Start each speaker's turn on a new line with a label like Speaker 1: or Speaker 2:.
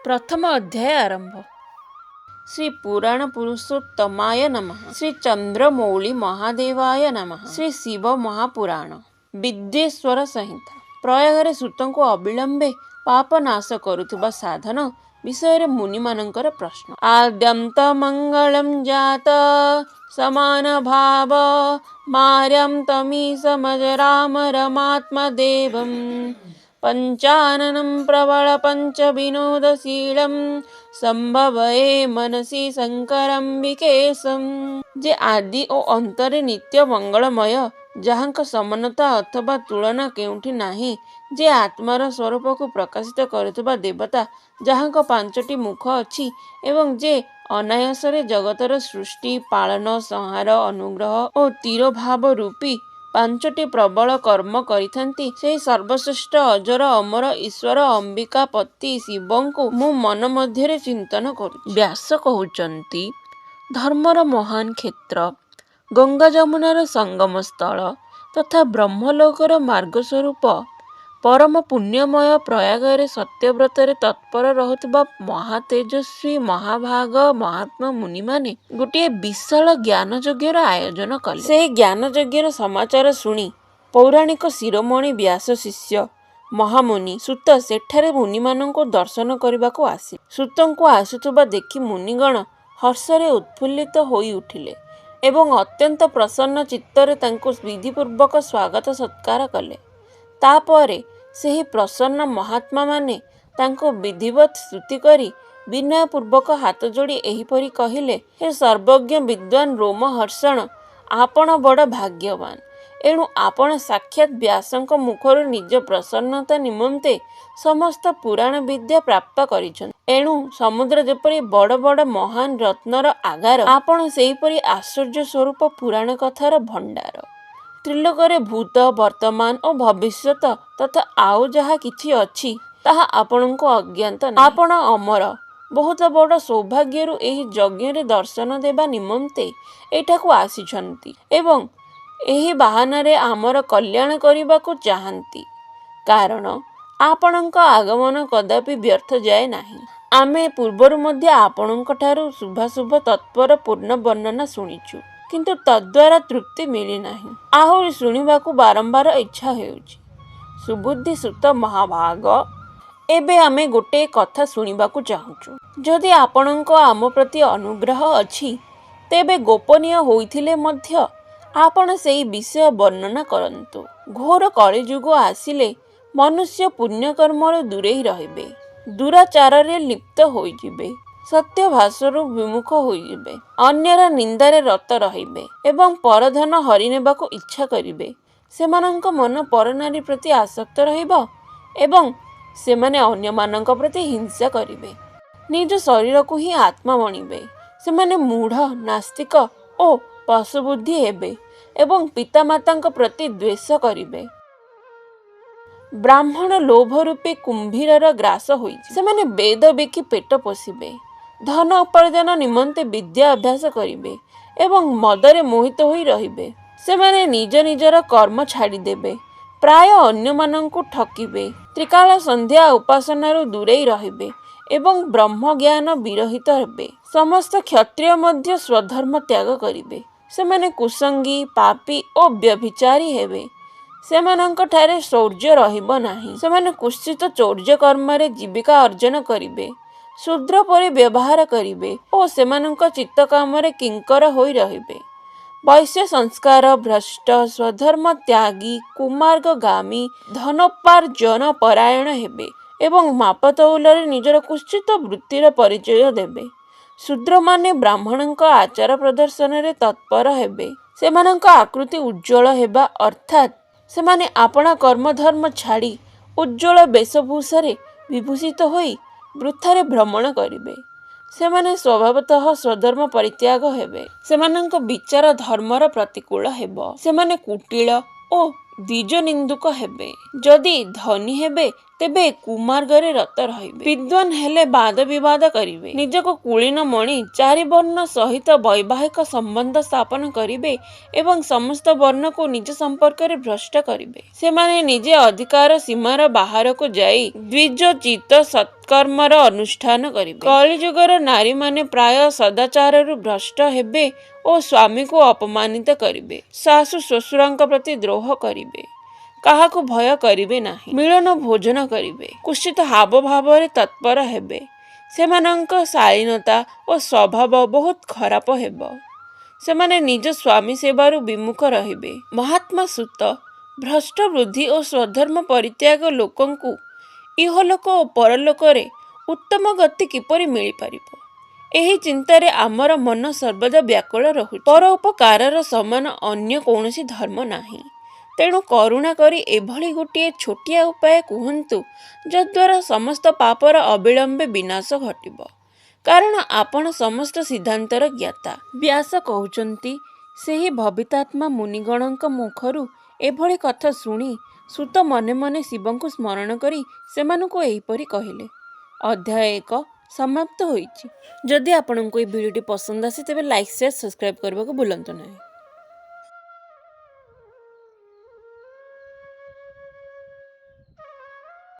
Speaker 1: प्रथम अध्याय आरंभ। श्री पुराण पुरुषोत्तमाय नमः। श्री चंद्रमौली महादेवाय नमः। श्री शिव महापुराण विद्येश्वर संहिता। प्रयागरे सूतଙ୍କୁ अविलंबे पाप नाश करुଥିବା साधन विषय मुनि मानकर प्रश्न। आद्यंत मंगलम जात समान भाव मार्यम तमी समज राम रमात्म देवम पंचाननं प्रबल पंच विनोदशीलम संभवये मनसी शंकरम विकेशम। जे आदि ओ अंतरे नित्य मंगलमय, जहाँक समानता अथवा तुलना केउठी नाही, जे आत्मार स्वरूप को प्रकाशित करुଥିବା देवता, जहाँक पांचटी मुख अछि एवं जे अनायासरे जगतर सृष्टि पालन संहार अनुग्रह और तिरोभाव रूपी पांचटी प्रबल कर्म करिथांती, से सर्वश्रेष्ठ अजर अमर ईश्वर अंबिकापति शिवଙ୍କୁ मु मन मध्यरे चिंतन करू। व्यास कहउचंती, धर्मर महान क्षेत्र, गंगा जमुनार संगम स्थल तथा ब्रह्मलोकर मार्ग स्वरूप परम पुण्यमय प्रयागरे सत्यव्रतरे तत्पर रहुଥିବା महातेजस्वी महाभाग महात्मा मुनि माने गोटे विशाल ज्ञान यज्ञर आयोजन कले। से ज्ञान यज्ञर समाचार शुणी पौराणिक शिरोमणि व्यास शिष्य महामुनि सूत सेठारे मुनि माननको दर्शन करबाको आसी। सूतଙ୍କୁ आसुଥିବା देखि मुनिगण हर्षरे उत्फुल्लित होई उठिले एवं अत्यंत प्रसन्न चित्तरे तांको विधिपूर्वक स्वागत सत्कार कले। तापरे ସେହି प्रसन्न महात्मा माने तांको विधिवत स्तुति करी विनयपूर्वक हाथ जोड़ी एहिपरि कहिले, हे सर्वज्ञ विद्वान रोमहर्षण, आपण बड़ भाग्यवान। एणु आपण साक्षात व्यासଙ୍କ मुखर निज प्रसन्नता निमंते समस्त पुराण विद्या प्राप्त करिछन। एणु समुद्र जेपरि बड़ बड़ महान रत्नर आगार, आपण सेहिपरि आश्चर्य स्वरूप पुराण कथार भंडार। त्रिलोकरे भूत वर्तमान और भविष्यत तथा आउ जहा किछि अछि ताहा आपणको अज्ञात नाही। आपण अमर, बहुत बड़ सौभाग्यरु एही यज्ञरे दर्शन देबा निमंते एठाकु आसिछंती एवं एही बाहानारे आमर कल्याण करिबाकु चाहंती, कारण आपणଙ୍କ आगमन कदापि व्यर्थ जाए नाही। आमे पूर्वरु मध्ये आपणଙ୍କ ठारू शुभाशुभ तत्पर पूर्ण वर्णना शुणिछु, किंतु तद्वारा तृप्ति मिली नाही। आहुरी शुणिबाकु बारंबार इच्छा हेउछि। सुबुद्धि सुत महाभाग, एबे आमे गोटे कथा शुणिबाकु चाहुछु। जदि आपणଙ୍କ आम प्रति अनुग्रह अछि, तेबे गोपनीय होइथिले मध्य आपण सेही विषय वर्णना करंतु। घोर कलिजुग आसिले मनुष्य पुण्यकर्मरु दूरेई रहिबे, दुराचाରରେ लिप्त होइजिबे, सत्य भाषारू विमुख होइजिबे, अन्यर निंदारे रत रहिबे एवं परधन हरि नेबाकु इच्छा करिबे। सेमानंक मन परनारी प्रति आसक्त रहिबो एवं सेमाने अन्य मानंक प्रति हिंसा करिबे, निज शरीर को ही आत्मा मणिबे। सेमाने मूढ़ नास्तिक ओ पशुबुद्धि हेबे एवं पितामातांक प्रति द्वेष करिबे। ब्राह्मण लोभ रूपी कुंभीरर ग्रास होइछि। सेमाने वेद बेकी पेट पोषिबे, धन उपार्जन निमंते विद्या अभ्यास करिबे एवं मदरे मोहित होई रहिबे। सेमाने निज निजर कर्म छाड़ी देबे, प्राय अन्य मानंकु ठकिबे, त्रिकाल संध्या उपासनारु दूरेई रहिबे एवं ब्रह्म ज्ञान विरहित हेबे। समस्त क्षत्रिय मध्य स्वधर्म त्याग करिबे। सेमाने कुसंगी पापी ओ व्यभिचारी हेबे। सेमानंक ठारे शौर्य रहिबो नाही। सेमाने कुत्सित चौर्य कर्मरे जीविका अर्जन करिबे, शूद्र परि व्यवहार करिबे ओ सेमानंक चित्त कामरे किंकर होई रहिबे। वैश्य संस्कार भ्रष्ट, स्वधर्म त्यागी, कुमार्गगामी, धनोपार्जन परायण हेबे एवं मापतौलरे निजर कुत्सित वृत्तिर परिचय देबे। शूद्र माने ब्राह्मणंक आचार प्रदर्शन रे तत्पर हेबे। सेमानंक आकृति उज्ज्वल हेबा अर्थात सेमाने आपणा कर्म धर्म छाड़ी उज्ज्वल वेशभूषारे विभूषित होई वृथारे भ्रमण करिबे। सेमाने स्वभावतः स्वधर्म परित्याग हेबे। सेमानंक विचार धर्मर प्रतिकूल हेबो। सेमाने कुटिल ओ ଦ୍ୱିଜ ନିନ୍ଦୁକ ହେବେ। ଯଦି ଧନୀ ହେବେ ତେବେ କୁମାର୍ଗରେ ରତ ରହିବେ। ବିଦ୍ୱାନ ହେଲେ ବାଦ ବିବାଦ କରିବେ। ନିଜକୁ କୁଳୀନ ମଣି ଚାରି ବର୍ଣ୍ଣ ସହିତ ବୈବାହିକ ସମ୍ବନ୍ଧ ସ୍ଥାପନ କରିବେ ଏବଂ ସମସ୍ତ ବର୍ଣ୍ଣକୁ ନିଜ ସମ୍ପର୍କରେ ଭ୍ରଷ୍ଟ କରିବେ। ସେମାନେ ନିଜେ ଅଧିକାର ସୀମାର ବାହାରକୁ ଯାଇ ଦ୍ୱିଜୋଚିତ ସତ୍କର୍ମର ଅନୁଷ୍ଠାନ କରିବେ। କଳିଯୁଗର ନାରୀମାନେ ପ୍ରାୟ ସଦାଚାରରୁ ଭ୍ରଷ୍ଟ ହେବେ ଓ ସ୍ୱାମୀକୁ ଅପମାନିତ କରିବେ। ଶାଶୁ ଶ୍ୱଶୁରଙ୍କ ପ୍ରତି ଦ୍ରୋହ କରିବେ। କାହାକୁ ଭୟ କରିବେ ନାହିଁ। ମିଳନ ଭୋଜନ କରିବେ। କୁତ୍ସିତ ହାବଭାବରେ ତତ୍ପର ହେବେ। ସେମାନଙ୍କ ଶାଳୀନତା ଓ ସ୍ୱଭାବ ବହୁତ ଖରାପ ହେବ। ସେମାନେ ନିଜ ସ୍ୱାମୀ ସେବାରୁ ବିମୁଖ ରହିବେ। ମହାତ୍ମା ସୁତ ଭ୍ରଷ୍ଟ ବୁଦ୍ଧି ଓ ସ୍ୱଧର୍ମ ପରିତ୍ୟାଗ ଲୋକଙ୍କୁ ଇହଲୋକ ଓ ପରଲୋକରେ ଉତ୍ତମ ଗତି କିପରି ମିଳିପାରିବ, ଏହି ଚିନ୍ତାରେ ଆମର ମନ ସର୍ବଦା ବ୍ୟାକୁଳ ରହୁଛି। ପରୋପକାରର ସମାନ ଅନ୍ୟ କୌଣସି ଧର୍ମ ନାହିଁ। ତେଣୁ କରୁଣା କରି ଏଭଳି ଗୋଟିଏ ଛୋଟିଆ ଉପାୟ କୁହନ୍ତୁ, ଯଦ୍ୱାରା ସମସ୍ତ ପାପର ଅବିଳମ୍ବେ ବିନାଶ ଘଟିବ, କାରଣ ଆପଣ ସମସ୍ତ ସିଦ୍ଧାନ୍ତର ଜ୍ଞାତା। ବ୍ୟାସ କହୁଛନ୍ତି, ସେହି ଭବିତାତ୍ମା ମୁନିଗଣଙ୍କ ମୁଖରୁ ଏଭଳି କଥା ଶୁଣି ସୁତ ମନେ ମନେ ଶିବଙ୍କୁ ସ୍ମରଣ କରି ସେମାନଙ୍କୁ ଏହିପରି କହିଲେ। ଅଧ୍ୟାୟ 1 ସମାପ୍ତ ହୋଇଛି। ଯଦି ଆପଣଙ୍କୁ ଏହି ଭିଡ଼ିଓଟି ପସନ୍ଦ ଆସେ ତେବେ ଲାଇକ୍, ସେୟାର, ସବସ୍କ୍ରାଇବ୍ କରିବାକୁ ଭୁଲନ୍ତୁ ନାହିଁ।